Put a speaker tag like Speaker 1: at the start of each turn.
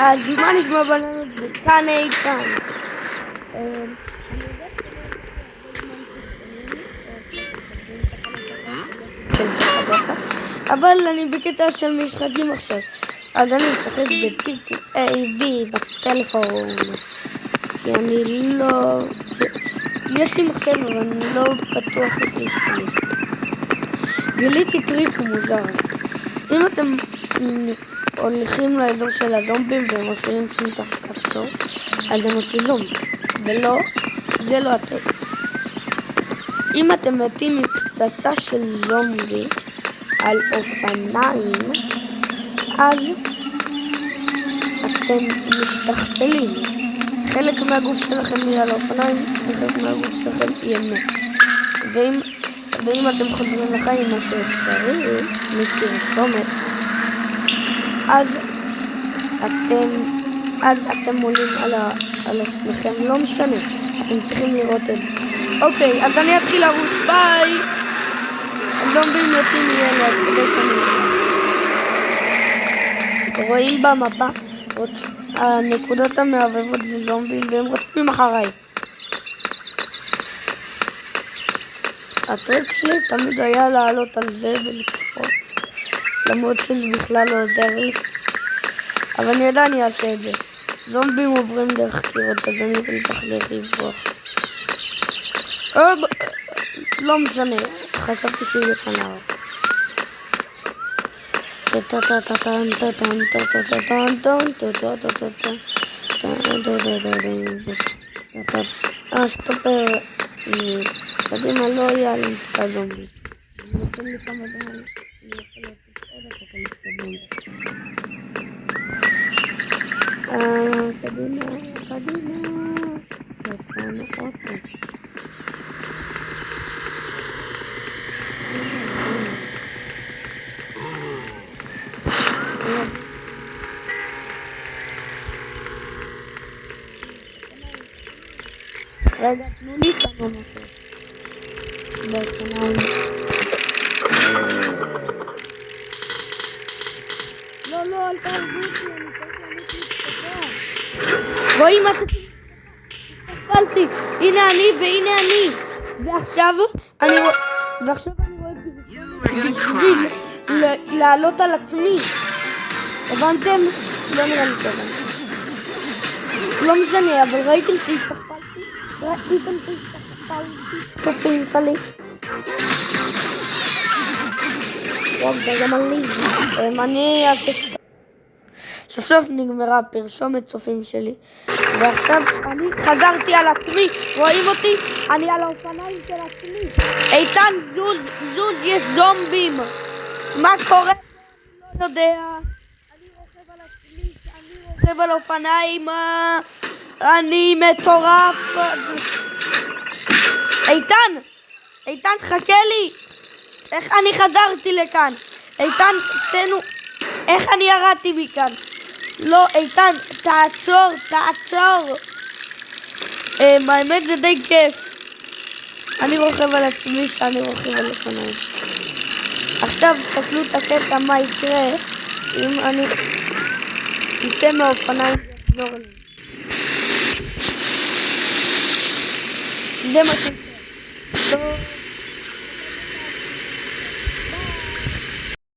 Speaker 1: אז מה נשמע בנות וכאן איתן? אבל אני בקטע של משחקים עכשיו, אז אני משחק ב-GTA בטלפון, כי אני לא... יש לי מחשב אבל אני לא בטוח איך להשתמש. גיליתי טריק מוזר. אם אתם הולכים לאזור של הזומבים והם מפעילים פשוט תחת כפתור, אז הם מוצאים זומבי, ולא, זה לא הטריק. אם אתם מתים מפצצה של זומבי על אופניים, אז אתם משתכפלים. חלק מהגוף שלכם יהיה על האופניים וחלק מהגוף שלכם יהיה מת. ואם אתם חוזרים לחיים, מה שאפשרי מפרסומת, אז אתם עולים על עצמכם, לא משנה, אתם צריכים לראות את זה. אוקיי, אז אני אתחיל לרוץ, ביי! הזומבים יוצאים מילד, כדי שאני אתחיל. רואים במפה, הנקודות המעבבות זה זומבים, והם רודפים אחריי. הטריק שלי תמיד היה לעלות על זה ולקפוץ, למרות שזה בכלל לא עוזר לי, אבל אני עדיין אעשה את זה. זומבים עוברים דרך קירות, אז אני צריך לברוח. לא משנה, חשבתי שיהיה כנראה. סטופר. קדימה לא יהיה לי מספר זומבי. נותן לי כמה דברים. אני יכול לעשות עוד אחת על מספר זומבי. קדימה. נתנו אוטו. רגע, תנו לי כמה מטות. באופניים. לא, אל תערבו אותי, אני צריך להניק להתקפה. רואים מה הסתכלתי, הנה אני והנה אני. ועכשיו אני רואה בשביל לעלות על עצמי. הבנתם? לא נראה לי טוב. לא משנה, אבל ראיתם שהסתכלתי? צופים לי. וואו, זה גם עלי. אני אעשה... סוף נגמרה פרסומת צופים שלי. ועכשיו אני חזרתי על עצמי. רואים אותי? אני על האופניים של עצמי. איתן, זוז, יש זומבים. מה קורה? אני לא יודע. אני רוכב על עצמי, אני רוכב על אופניים. אני מטורף. איתן, חכה לי. איך אני חזרתי לכאן? איתן, תנו, איך אני ירדתי מכאן? לא, איתן, תעצור. האמת זה די כיף. אני רוכב על עצמי שאני רוכב על אופניים. עכשיו תסתכלו את הקטע מה יקרה אם אני יצא מהאופניים ויחזור אליהם. זה מה שקורה.